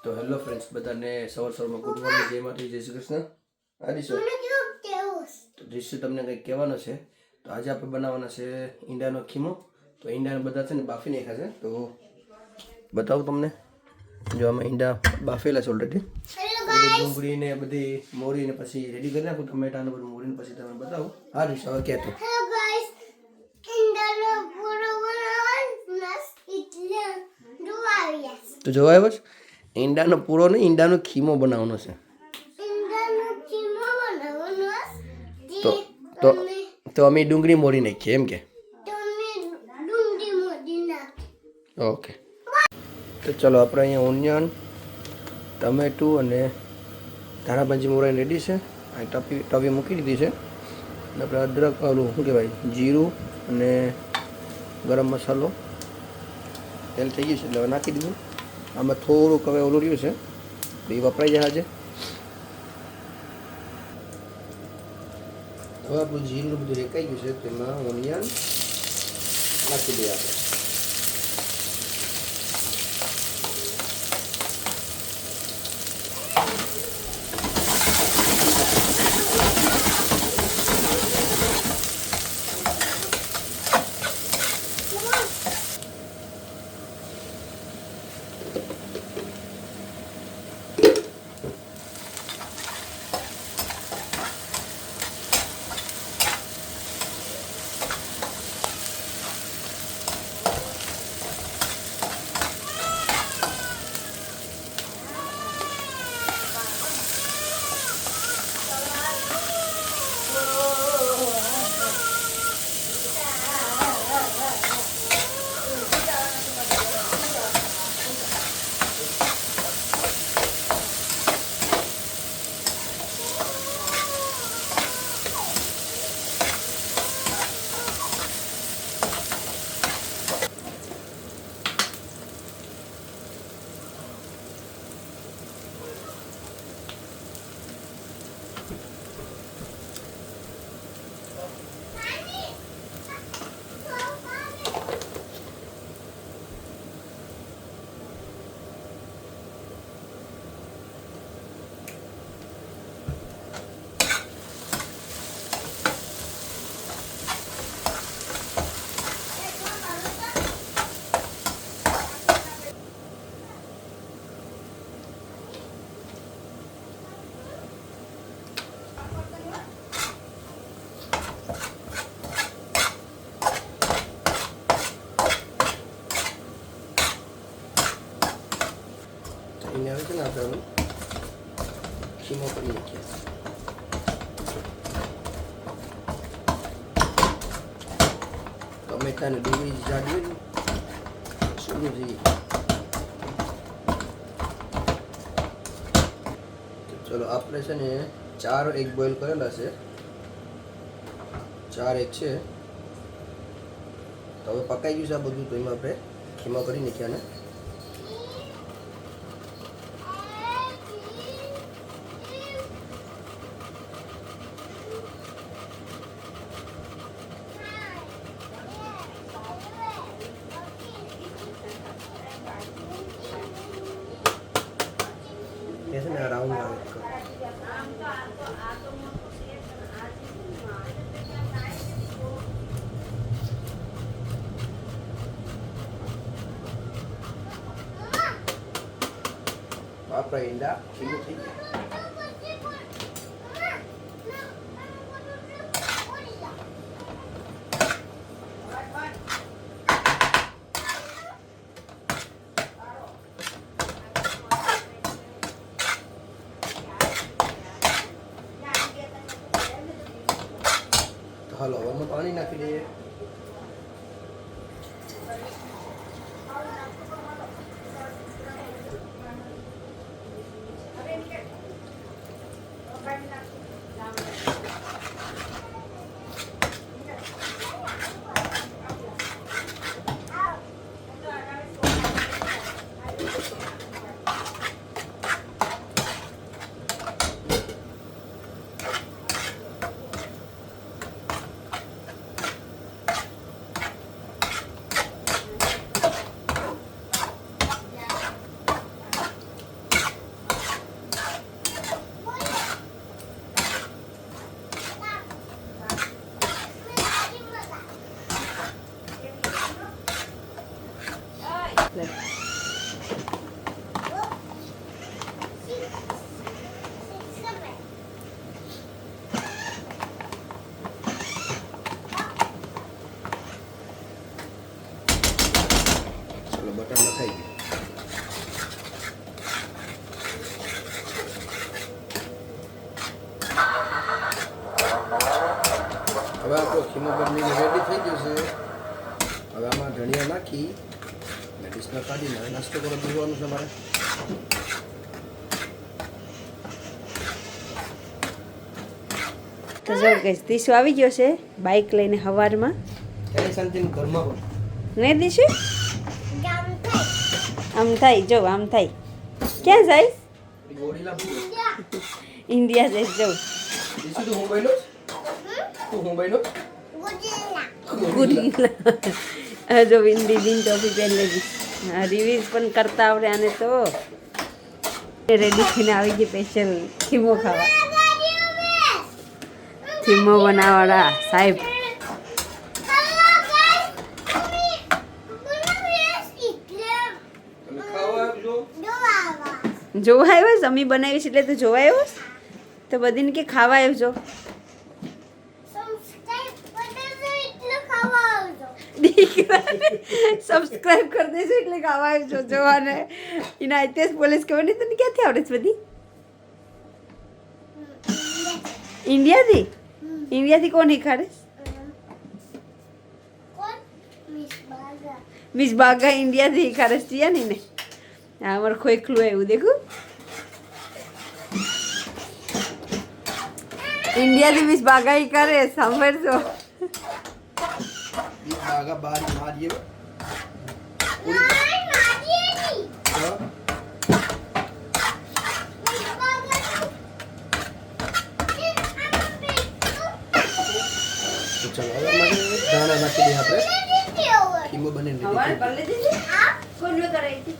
તો hello friends, બધાને સવારમાં ગુડ મોર્નિંગ, જય માતાજી, જય શ્રી કૃષ્ણ. આદિશો તો દૃશ્ય તમને કંઈક કહેવાનો છે. તો આજે આપણે બનાવવાના છે ઈંડાનો ખીમો. તો ઈંડાને બધા છે ને બાફી નાખ્યા છે. તો બતાવું તમને. જો આમાં ઈંડા બાફેલા છે ઓલરેડી. ડુંગળીને બધી મોરીને પછી રેડી કરી નાખું, ટમેટાને બધું મોરીને પછી તમને બતાવું. હા દૃશ્ય હવે કહેતો. તો જોવા આવ્યો છે, ઈંડાનો પૂરો નહીં, ઈંડાનો ખીમો બનાવવાનો છે. તો તો તો અમે ડુંગળી મોરી નાખીએ એમ કે. ઓકે, તો ચલો આપણે અહીંયા ઓનિયન, ટમેટું અને ધાણાભાજી મોરાઈને રેડી છે. આ ટવી મૂકી દીધી છે. અને આપણે અદરક, ઓલું શું કહેવાય, જીરું અને ગરમ મસાલો તેલ થઈ ગયું છે એટલે હવે નાખી દીધું. આમાં થોડુંક હવે ઓલું રહ્યું છે, એ વપરાઈ જાય આજે. હવે આપણું જીરું બધું રેકાઈ ગયું છે, તેમાં ઓનિયન નાખી દઈએ આપણે. એને હવે છે ને આપણે ખીમો કરી નાખીએ. ટમેટા ને ડુંગળી જાડી હોય ને શું જોઈએ. ચલો આપણે છે ને 4 એગ બોઇલ કરેલા છે, 4 એગ છે. તો હવે પકાઈ ગયું છે આ બધું, તો એમાં આપણે ખીમો કરી નાખ્યા ને. છે ને રાઉન્ડ આવે આપણા ઈંડા ખીમું થઈ ગયા. હાલો હવે પાણી નાખી દઈએ. હવે આપણો ખીમો બનીને રેડી થઈ ગયો છે. હવે આમાં ધનિયા નાખી ડીશમાં કાઢીને હવે નાસ્તો કરવા દીવાનો છે મારે. તો જો ગઈશ દીશુ આવી ગયો છે બાઇક લઈને સવારમાં. એની શાંતિનું ઘરમાં પણ નહીં દીશુ આમ થાય જો આમ થાય. ક્યાં જઈશ? ગોળીલા બહુ ઇન્ડિયા જઈશ જો. દીસુ તું હું બન્યો? તું હું બન્યો? ગુડીલા જો દીદીની ટોપી પહેરી લીધી. રિવ્યુઝ પણ કરતા આવડે આને તો. રેડી થઈને આવી ગઈ સ્પેશિયલ ખીમો ખાવા. ખીમો બનાવવાળા સાહેબ. તમે ખાવા આવજો. જોવા આવ્યો છે અમી બનાવી છે એટલે તો જોવા આવ્યો છે. તો બધીને કે ખાવા આવજો. સબસ્ક્રાઇબ કરી દેજો એટલે ખાવા આવજો જોવાને. એના ઇતિહાસ પોલીસ કહેવાની તને ક્યાંથી આવડે છે બધી? ઇન્ડિયાથી? ઇન્ડિયાથી કોણ શીખાડે? મિસ બાગા ઇન્ડિયાથી શીખાડે છે યા ને. હા અમારે ખોખલું આવ્યું દેખું. ઇન્ડિયાથી મિસ બાગા શીખાડે સાંભળજો. આગા બાર મારીએ તો ચલો હવે મારે દાણા નાખી દઈએ આપણે. ખીમો બની હવારે રેડી. કરી લીધી કોણ કરાવી હતી?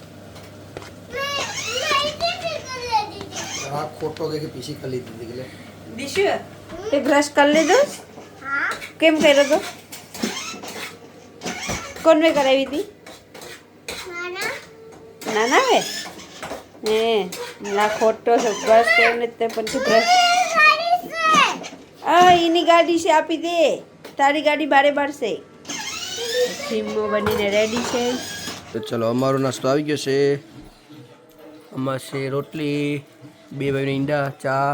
આ ખોટો કે પીસી કરી લીધી એટલે દિશુ તે બ્રશ કરી લીધો? કેમ કર્યો તો? કોણ મેં કરાવી હતી? નાના હે લા ખોટો છે બ્રશ કેમ ને તે પછી બ્રશ એની ગાડી છે આપી દે. તારી ગાડી બારે બારશે. ખીમો બનીને રેડી છે. તો ચલો અમારો નાસ્તો આવી ગયો છે. આમાં છે રોટલી, 2 ભાઈના ઈંડા, ચા,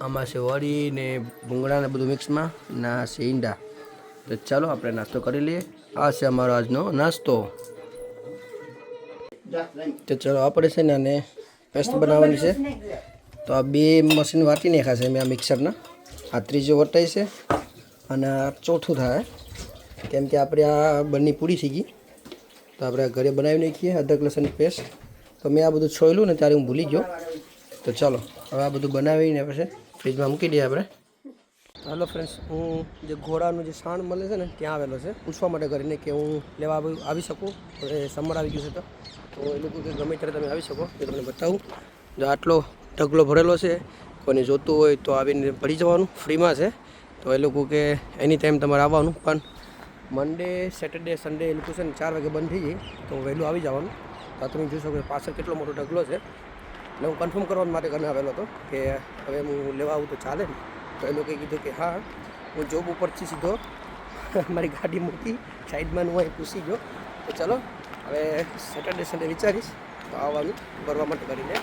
આમાં છે વડી ને ભૂંગળા ને બધું મિક્સમાં ના છે ઈંડા. તો ચાલો આપણે નાસ્તો કરી લઈએ. આ છે અમારો આજનો નાસ્તો. તો ચલો આપણે છે ને આને પેસ્ટ બનાવવાની છે. તો આ 2 મશીન વાટી નાખ્યા છે મેં આ મિક્સરના. આ ત્રીજો વટાય છે અને આ ચોથું થાય કેમ કે આપણે આ બંને પૂરી થઈ ગઈ. તો આપણે ઘરે બનાવી નાખીએ અદરક લસણની પેસ્ટ. તો મેં આ બધું છોયલું ને ત્યારે હું ભૂલી ગયો. તો ચાલો હવે આ બધું બનાવીને પછી ફ્રીજમાં મૂકી દઈએ આપણે. હાલો ફ્રેન્ડ્સ, હું જે ઘોડાનું જે સાણ મળે છે ને ત્યાં આવેલો છે પૂછવા માટે કરીને કે હું લેવા આવી શકું. એ સમર આવી ગયું છે તો એ લોકો કે ગમે ત્યારે તમે આવી શકો. એ તમને બતાવું. જો આટલો ઢગલો ભરેલો છે. કોઈને જોતું હોય તો આવીને ભરી જવાનું, ફ્રીમાં છે. તો એ લોકો કે એની ટાઈમ તમારે આવવાનું. પણ મંડે, સેટરડે, સન્ડે એ લોકો છે ને 4 વાગે બંધ થઈ જાય તો વહેલું આવી જવાનું. તો તમે જોઈ શકો પાછળ કેટલો મોટો ઢગલો છે. એટલે હું કન્ફર્મ કરવા માટે કરીને આવેલો હતો કે હવે હું લેવા આવું તો ચાલે ને. તો એ લોકોએ કીધું કે હા, હું જોબ ઉપરથી સીધો મારી ગાડી મૂકી સાઈડમાં હું અહીં પૂછી ગયો. તો ચલો હવે સેટરડે સન્ડે વિચારીશ તો આવવાનું કરવા માટે કરીને.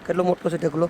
કેટલો મોટો છે ઢગલો.